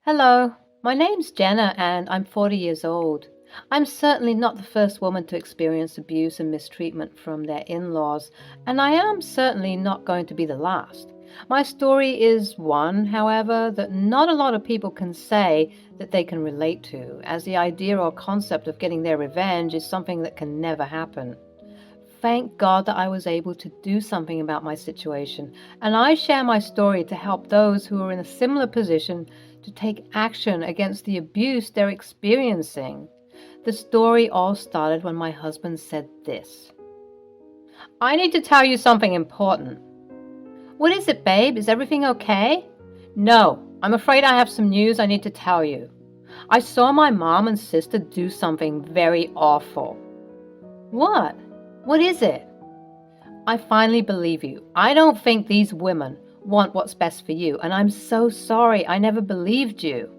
Hello, my name's Jenna and I'm 40 years old. I'm certainly not the first woman to experience abuse and mistreatment from their in-laws, and I am certainly not going to be the last. My story is one, however, that not a lot of people can say that they can relate to, as the idea or concept of getting their revenge is something that can never happen. Thank God that I was able to do something about my situation, and I share my story to help those who are in a similar position to take action against the abuse they're experiencing. The story all started when my husband said this: "I need to tell you something important." "What is it, babe? Is everything okay?" "No, I'm afraid I have some news I need to tell you. I saw my mom and sister do something very awful." "What? What is it?" "I finally believe you. I don't think these women want what's best for you, and I'm so sorry I never believed you."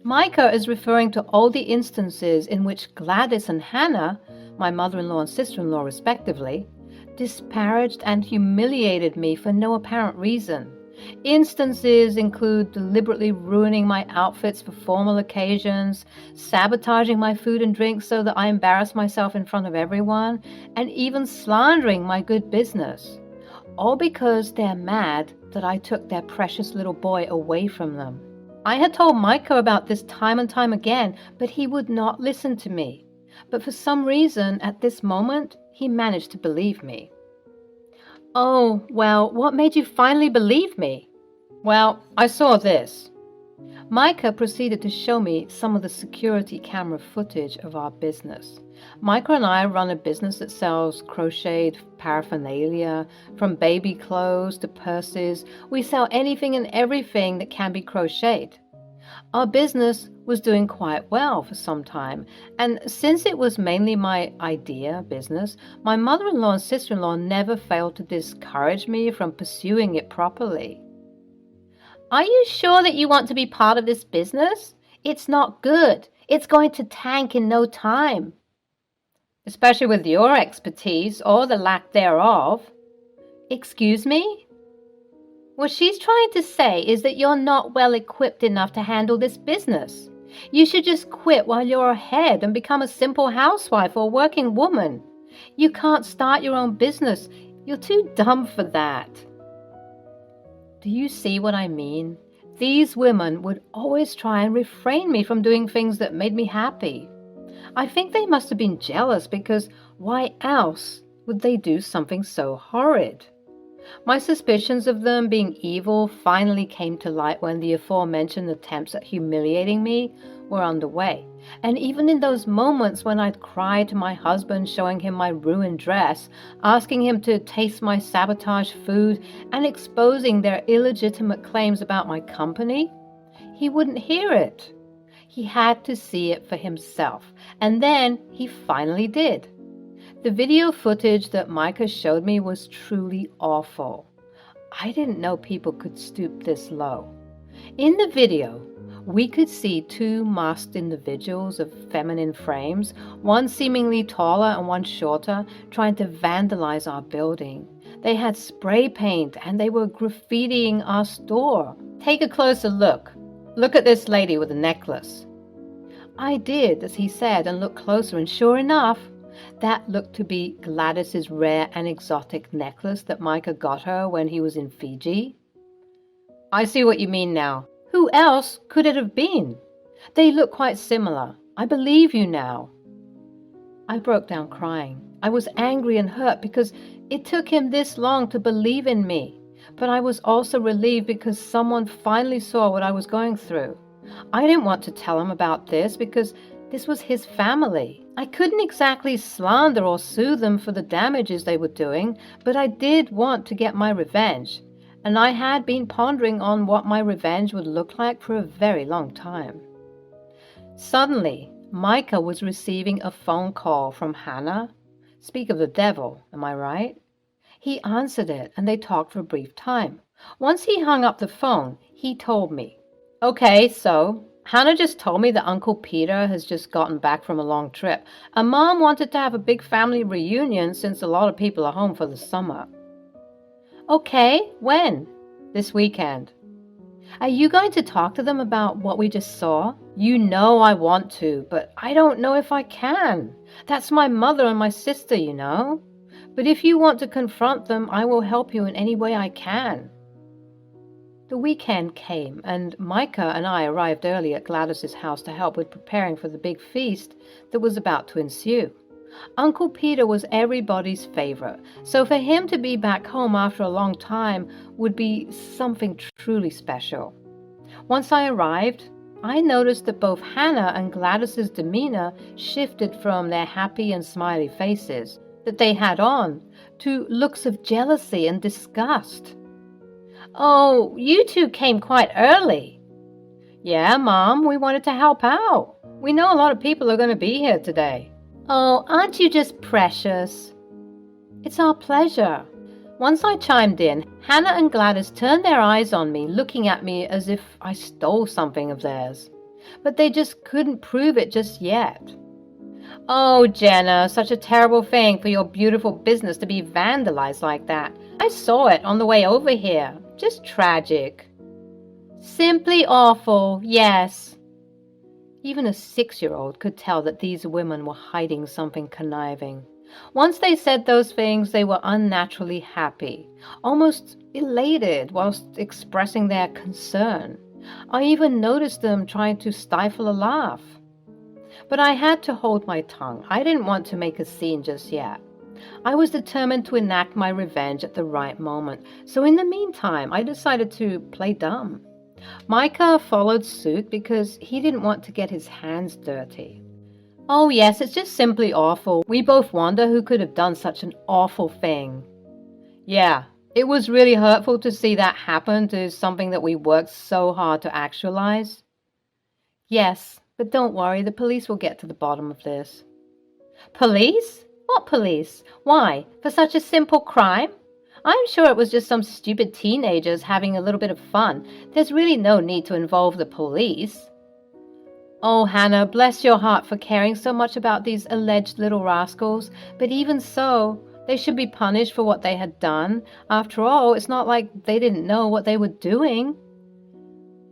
Micah is referring to all the instances in which Gladys and Hannah, my mother-in-law and sister-in-law respectively, disparaged and humiliated me for no apparent reason. Instances include deliberately ruining my outfits for formal occasions, sabotaging my food and drink so that I embarrass myself in front of everyone, and even slandering my good business. All because they're mad that I took their precious little boy away from them. I had told Micah about this time and time again, but he would not listen to me. But for some reason, at this moment, he managed to believe me. "Oh, well, what made you finally believe me?" "Well, I saw this." Micah proceeded to show me some of the security camera footage of our business. Micah and I run a business that sells crocheted paraphernalia, from baby clothes to purses. We sell anything and everything that can be crocheted. Our business was doing quite well for some time, and since it was mainly my idea business, my mother-in-law and sister-in-law never failed to discourage me from pursuing it properly. "Are you sure that you want to be part of this business? It's not good. It's going to tank in no time." "Especially with your expertise, or the lack thereof." "Excuse me?" "What she's trying to say is that you're not well equipped enough to handle this business. You should just quit while you're ahead and become a simple housewife or working woman. You can't start your own business. You're too dumb for that." Do you see what I mean? These women would always try and refrain me from doing things that made me happy. I think they must have been jealous, because why else would they do something so horrid? My suspicions of them being evil finally came to light when the aforementioned attempts at humiliating me were underway. And even in those moments when I'd cry to my husband, showing him my ruined dress, asking him to taste my sabotage food, and exposing their illegitimate claims about my company, he wouldn't hear it. He had to see it for himself, and then he finally did. The video footage that Micah showed me was truly awful. I didn't know people could stoop this low. In the video, we could see two masked individuals of feminine frames, one seemingly taller and one shorter, trying to vandalize our building. They had spray paint and they were graffitiing our store. "Take a closer look. Look at this lady with a necklace." I did as he said and looked closer, and sure enough, that looked to be Gladys's rare and exotic necklace that Micah got her when he was in Fiji. "I see what you mean now. Who else could it have been? They look quite similar. I believe you now." I broke down crying. I was angry and hurt because it took him this long to believe in me. But I was also relieved because someone finally saw what I was going through. I didn't want to tell him about this because this was his family. I couldn't exactly slander or sue them for the damages they were doing, but I did want to get my revenge, and I had been pondering on what my revenge would look like for a very long time. Suddenly, Micah was receiving a phone call from Hannah. Speak of the devil, am I right? He answered it, and they talked for a brief time. Once he hung up the phone, he told me, "Okay, so Hannah just told me that Uncle Peter has just gotten back from a long trip, and Mom wanted to have a big family reunion since a lot of people are home for the summer." "Okay, when?" "This weekend." Are you going to talk to them about what we just saw? You know I want to, but I don't know if I can. That's my mother and my sister, you know. But if you want to confront them, I will help you in any way I can. The weekend came, and Micah and I arrived early at Gladys's house to help with preparing for the big feast that was about to ensue. Uncle Peter was everybody's favorite, so for him to be back home after a long time would be something truly special. Once I arrived, I noticed that both Hannah and Gladys's demeanor shifted from their happy and smiley faces that they had on to looks of jealousy and disgust. "Oh, you two came quite early." "Yeah, Mom, we wanted to help out. We know a lot of people are going to be here today." "Oh, aren't you just precious?" "It's our pleasure." Once I chimed in, Hannah and Gladys turned their eyes on me, looking at me as if I stole something of theirs. But they just couldn't prove it just yet. "Oh, Jenna, such a terrible thing for your beautiful business to be vandalized like that. I saw it on the way over here. Just tragic." "Simply awful, yes." Even a 6-year-old could tell that these women were hiding something conniving. Once they said those things, they were unnaturally happy, almost elated whilst expressing their concern. I even noticed them trying to stifle a laugh. But I had to hold my tongue. I didn't want to make a scene just yet. I was determined to enact my revenge at the right moment, so in the meantime, I decided to play dumb. Micah followed suit because he didn't want to get his hands dirty. "Oh yes, it's just simply awful. We both wonder who could have done such an awful thing." "Yeah, it was really hurtful to see that happen to something that we worked so hard to actualize." "Yes, but don't worry, the police will get to the bottom of this." "Police? What police? Why, for such a simple crime? I'm sure it was just some stupid teenagers having a little bit of fun. There's really no need to involve the police." "Oh, Hannah, bless your heart for caring so much about these alleged little rascals, but even so, they should be punished for what they had done. After all, it's not like they didn't know what they were doing."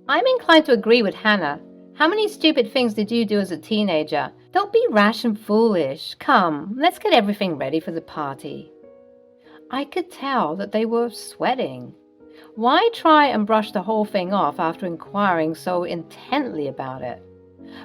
"I'm inclined to agree with Hannah. How many stupid things did you do as a teenager? Don't be rash and foolish. Come, let's get everything ready for the party." I could tell that they were sweating. Why try and brush the whole thing off after inquiring so intently about it?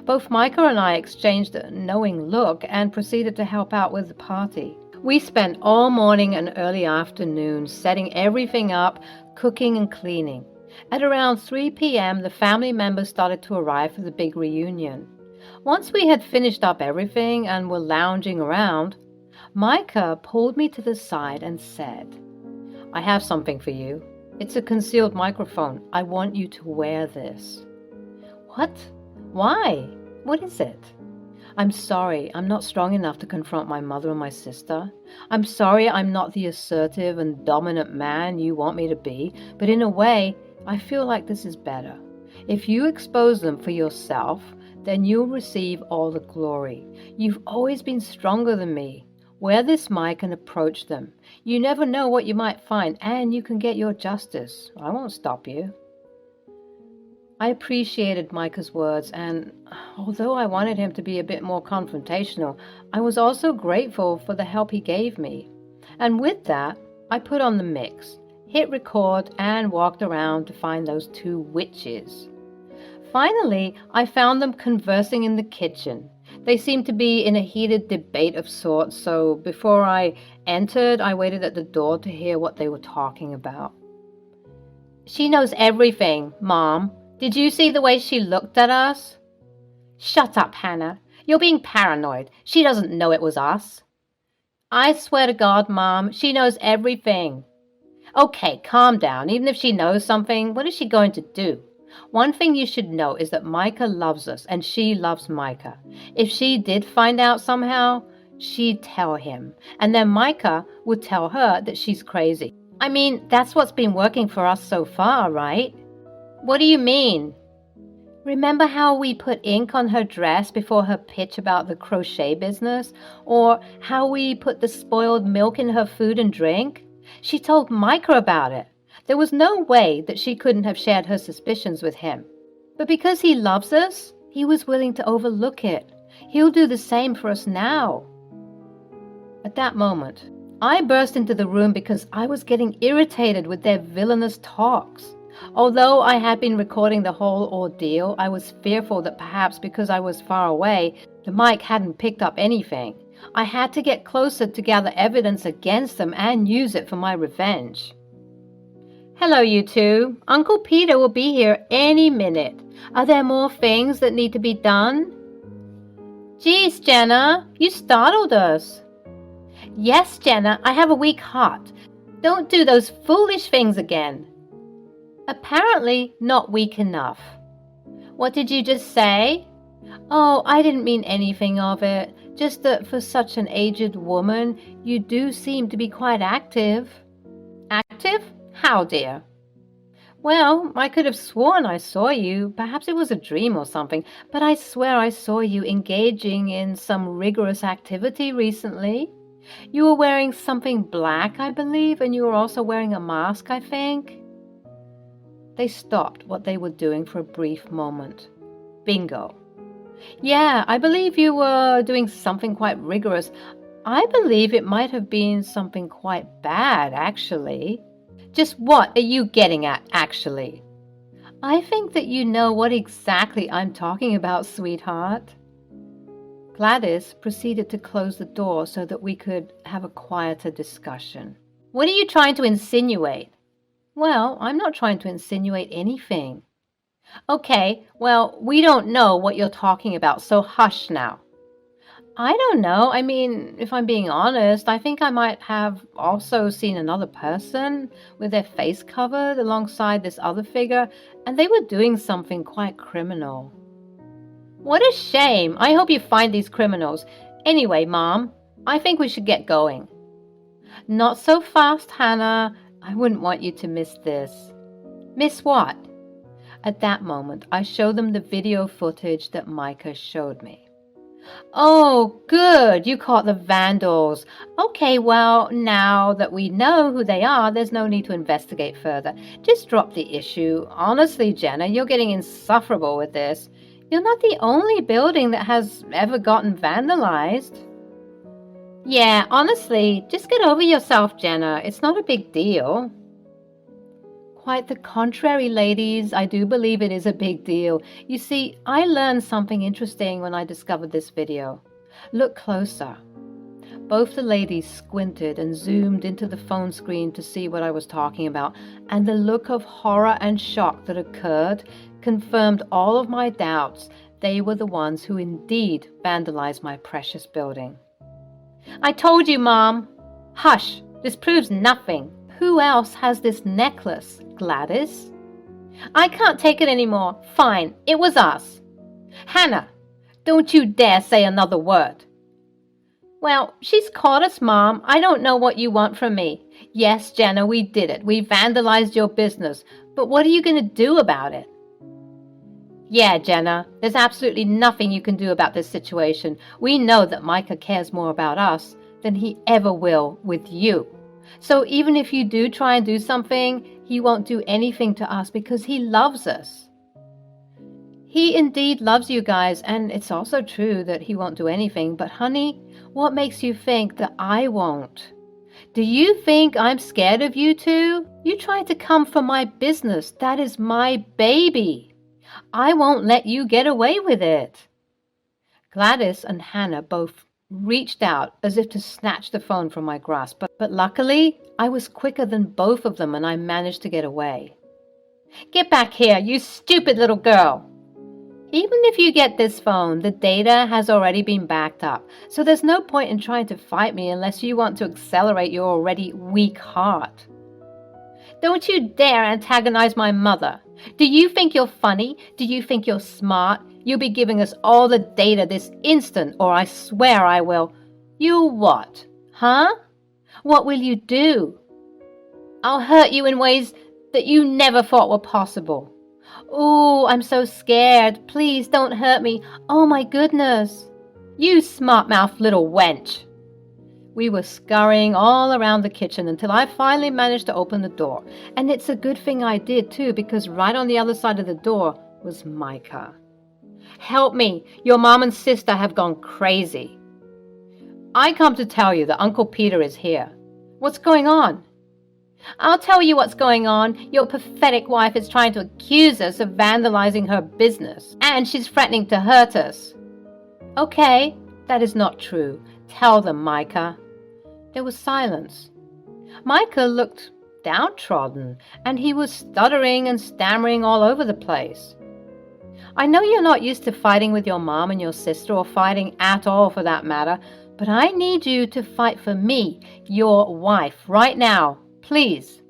Both Micah and I exchanged a knowing look and proceeded to help out with the party. We spent all morning and early afternoon setting everything up, cooking and cleaning. At around 3 p.m., the family members started to arrive for the big reunion. Once we had finished up everything and were lounging around, Micah pulled me to the side and said, "I have something for you. It's a concealed microphone. I want you to wear this." "What? Why? What is it?" "I'm sorry, I'm not strong enough to confront my mother and my sister. I'm sorry I'm not the assertive and dominant man you want me to be, but in a way, I feel like this is better. If you expose them for yourself, then you'll receive all the glory. You've always been stronger than me. Wear this mic and approach them. You never know what you might find, and you can get your justice. I won't stop you." I appreciated Micah's words, and although I wanted him to be a bit more confrontational, I was also grateful for the help he gave me. And with that, I put on the mix, hit record, and walked around to find those two witches. Finally, I found them conversing in the kitchen. They seemed to be in a heated debate of sorts, so before I entered, I waited at the door to hear what they were talking about. "She knows everything, Mom. Did you see the way she looked at us?" "Shut up, Hannah. You're being paranoid. She doesn't know it was us." "I swear to God, Mom, she knows everything." "Okay, calm down. Even if she knows something, what is she going to do? One thing you should know is that Micah loves us, and she loves Micah. If she did find out somehow, she'd tell him, and then Micah would tell her that she's crazy. I mean, that's what's been working for us so far, right?" "What do you mean?" "Remember how we put ink on her dress before her pitch about the crochet business? Or how we put the spoiled milk in her food and drink? She told Micah about it. There was no way that she couldn't have shared her suspicions with him. But because he loves us, he was willing to overlook it. He'll do the same for us now. At that moment, I burst into the room because I was getting irritated with their villainous talks. Although I had been recording the whole ordeal, I was fearful that perhaps because I was far away, the mic hadn't picked up anything. I had to get closer to gather evidence against them and use it for my revenge. Hello, you two. Uncle Peter will be here any minute. Are there more things that need to be done? Geez, Jenna, you startled us. Yes, Jenna, I have a weak heart. Don't do those foolish things again. Apparently not weak enough. What did you just say? Oh, I didn't mean anything of it. Just that for such an aged woman, you do seem to be quite active. Active? How, dear? Well, I could have sworn I saw you. Perhaps it was a dream or something, but I swear I saw you engaging in some rigorous activity recently. You were wearing something black, I believe, and you were also wearing a mask, I think. They stopped what they were doing for a brief moment. Bingo. Yeah, I believe you were doing something quite rigorous. I believe it might have been something quite bad, actually. Just what are you getting at, actually? I think that you know what exactly I'm talking about, sweetheart. Gladys proceeded to close the door so that we could have a quieter discussion. What are you trying to insinuate? Well, I'm not trying to insinuate anything. Okay, well, we don't know what you're talking about, so hush now. I don't know. I mean, if I'm being honest, I think I might have also seen another person with their face covered alongside this other figure, and they were doing something quite criminal. What a shame. I hope you find these criminals. Anyway, Mom, I think we should get going. Not so fast, Hannah. I wouldn't want you to miss this. Miss what? At that moment, I showed them the video footage that Micah showed me. Oh, good, you caught the vandals. Okay, well, now that we know who they are, there's no need to investigate further. Just drop the issue. Honestly, Jenna, you're getting insufferable with this. You're not the only building that has ever gotten vandalized. Yeah, honestly, just get over yourself, Jenna. It's not a big deal. Quite the contrary, ladies. I do believe it is a big deal. You see, I learned something interesting when I discovered this video. Look closer. Both the ladies squinted and zoomed into the phone screen to see what I was talking about, and the look of horror and shock that occurred confirmed all of my doubts. They were the ones who indeed vandalized my precious building. I told you, Mom. Hush, this proves nothing. Who else has this necklace, Gladys? I can't take it anymore. Fine, it was us. Hannah, don't you dare say another word. Well, she's caught us, Mom. I don't know what you want from me. Yes, Jenna, we did it. We vandalized your business. But what are you going to do about it? Yeah, Jenna, there's absolutely nothing you can do about this situation. We know that Micah cares more about us than he ever will with you. So even if you do try and do something, he won't do anything to us because he loves us. He indeed loves you guys, and it's also true that he won't do anything. But honey, what makes you think that I won't? Do you think I'm scared of you two? You tried to come for my business. That is my baby. I won't let you get away with it. Gladys and Hannah both reached out as if to snatch the phone from my grasp, but luckily I was quicker than both of them and I managed to get away. Get back here, you stupid little girl! Even if you get this phone, the data has already been backed up, so there's no point in trying to fight me unless you want to accelerate your already weak heart. Don't you dare antagonize my mother. Do you think you're funny? Do you think you're smart? You'll be giving us all the data this instant, or I swear I will. You'll what? Huh? What will you do? I'll hurt you in ways that you never thought were possible. Oh, I'm so scared. Please don't hurt me. Oh my goodness. You smart-mouthed little wench. We were scurrying all around the kitchen until I finally managed to open the door. And it's a good thing I did too, because right on the other side of the door was Micah. "Help me! Your mom and sister have gone crazy. I come to tell you that Uncle Peter is here." "What's going on?" "I'll tell you what's going on. Your pathetic wife is trying to accuse us of vandalizing her business, and she's threatening to hurt us." "Okay, that is not true. Tell them, Micah." There was silence. Micah looked downtrodden, and he was stuttering and stammering all over the place. "I know you're not used to fighting with your mom and your sister, or fighting at all for that matter, but I need you to fight for me, your wife, right now. Please."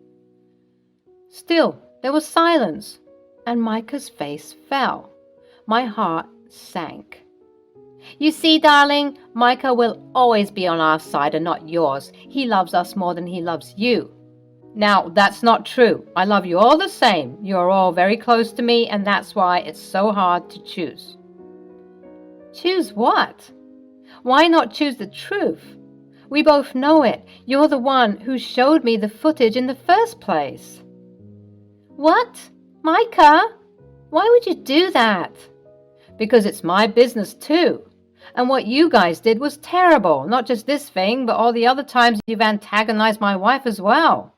Still, there was silence, and Micah's face fell. My heart sank. "You see, darling, Micah will always be on our side and not yours. He loves us more than he loves you." "Now, that's not true. I love you all the same. You're all very close to me, and that's why it's so hard to choose." "Choose what? Why not choose the truth? We both know it. You're the one who showed me the footage in the first place." "What? Micah? Why would you do that?" "Because it's my business too. And what you guys did was terrible. Not just this thing, but all the other times you've antagonized my wife as well.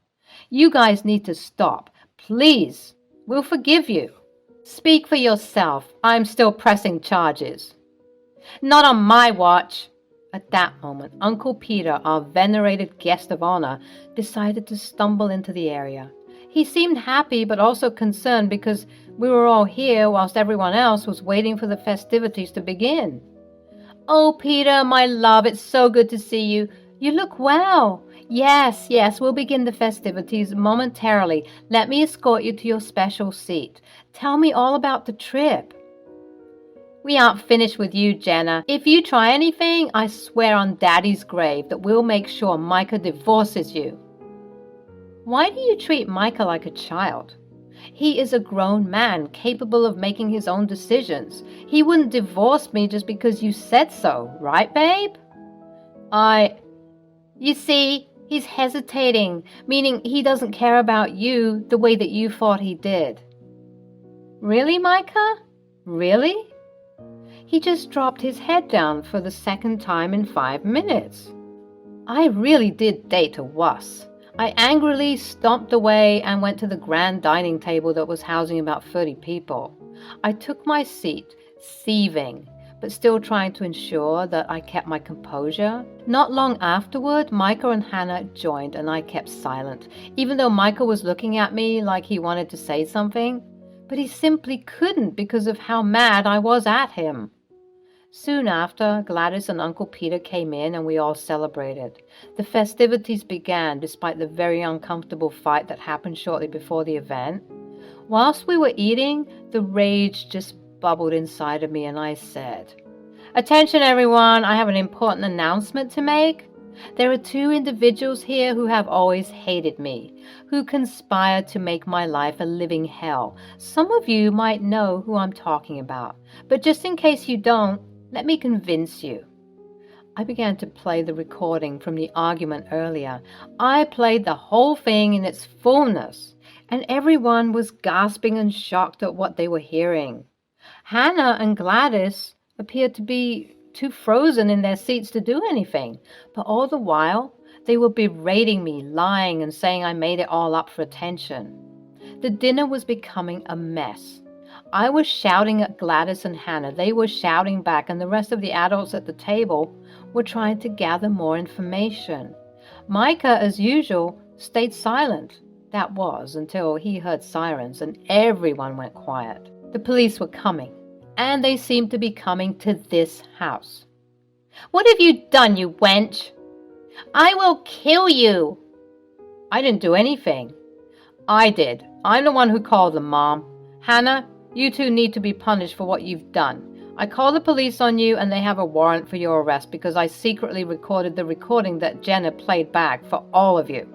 You guys need to stop. Please. We'll forgive you." "Speak for yourself. I'm still pressing charges." "Not on my watch." At that moment, Uncle Peter, our venerated guest of honor, decided to stumble into the area. He seemed happy but also concerned because we were all here whilst everyone else was waiting for the festivities to begin. "Oh, Peter, my love, it's so good to see you. You look well." Yes, we'll begin the festivities momentarily. Let me escort you to your special seat. Tell me all about the trip." "We aren't finished with you, Jenna. If you try anything, I swear on Daddy's grave that we'll make sure Micah divorces you." "Why do you treat Micah like a child? He is a grown man capable of making his own decisions. He wouldn't divorce me just because you said so, right, babe?" You see, he's hesitating, meaning he doesn't care about you the way that you thought he did." "Really, Micah? Really?" He just dropped his head down for the second time in 5 minutes. I really did date a wuss. I angrily stomped away and went to the grand dining table that was housing about 30 people. I took my seat, seething, but still trying to ensure that I kept my composure. Not long afterward, Micah and Hannah joined, and I kept silent, even though Micah was looking at me like he wanted to say something, but he simply couldn't because of how mad I was at him. Soon after, Gladys and Uncle Peter came in and we all celebrated. The festivities began despite the very uncomfortable fight that happened shortly before the event. Whilst we were eating, the rage just bubbled inside of me and I said, "Attention everyone, I have an important announcement to make. There are 2 individuals here who have always hated me, who conspired to make my life a living hell. Some of you might know who I'm talking about, but just in case you don't, let me convince you." I began to play the recording from the argument earlier. I played the whole thing in its fullness, and everyone was gasping and shocked at what they were hearing. Hannah and Gladys appeared to be too frozen in their seats to do anything, but all the while they were berating me, lying and saying I made it all up for attention. The dinner was becoming a mess. I was shouting at Gladys and Hannah. They were shouting back, and the rest of the adults at the table were trying to gather more information. Micah, as usual, stayed silent. That was until he heard sirens and everyone went quiet. The police were coming, and they seemed to be coming to this house. "What have you done, you wench?" "I will kill you." "I didn't do anything." "I did. I'm the one who called them, Mom. Hannah, you 2 need to be punished for what you've done. I called the police on you and they have a warrant for your arrest because I secretly recorded the recording that Jenna played back for all of you.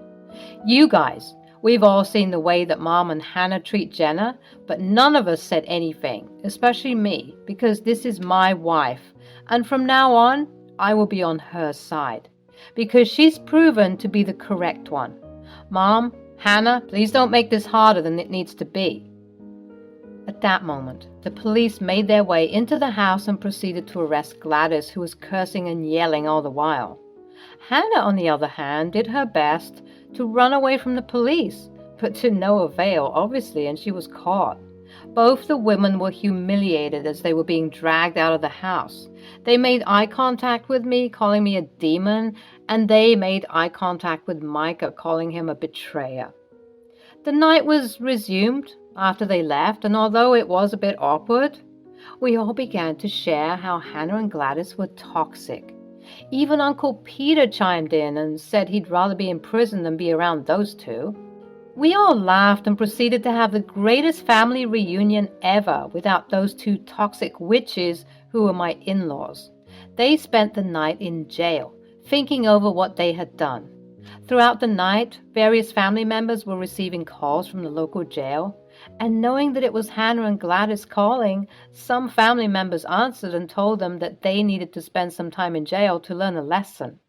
You guys, we've all seen the way that Mom and Hannah treat Jenna, but none of us said anything, especially me, because this is my wife, and from now on, I will be on her side. because she's proven to be the correct one. Mom, Hannah, please don't make this harder than it needs to be. At that moment, the police made their way into the house and proceeded to arrest Gladys, who was cursing and yelling all the while. Hannah, on the other hand, did her best to run away from the police, but to no avail, obviously, and she was caught. Both the women were humiliated as they were being dragged out of the house. They made eye contact with me, calling me a demon, and they made eye contact with Micah, calling him a betrayer. The night was resumed after they left, and although it was a bit awkward, we all began to share how Hannah and Gladys were toxic. Even Uncle Peter chimed in and said he'd rather be in prison than be around those two. We all laughed and proceeded to have the greatest family reunion ever without those two toxic witches who were my in-laws. They spent the night in jail, thinking over what they had done. Throughout the night, various family members were receiving calls from the local jail, and knowing that it was Hannah and Gladys calling, some family members answered and told them that they needed to spend some time in jail to learn a lesson.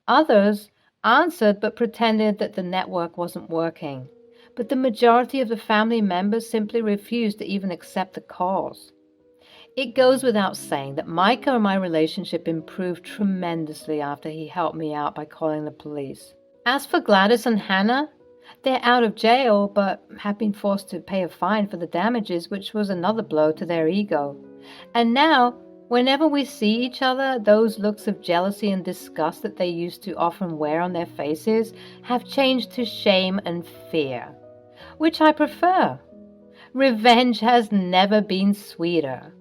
Others answered but pretended that the network wasn't working. But the majority of the family members simply refused to even accept the calls. It goes without saying that Micah and my relationship improved tremendously after he helped me out by calling the police. As for Gladys and Hannah, they're out of jail but have been forced to pay a fine for the damages, which was another blow to their ego. And now, whenever we see each other, those looks of jealousy and disgust that they used to often wear on their faces have changed to shame and fear, which I prefer. Revenge has never been sweeter.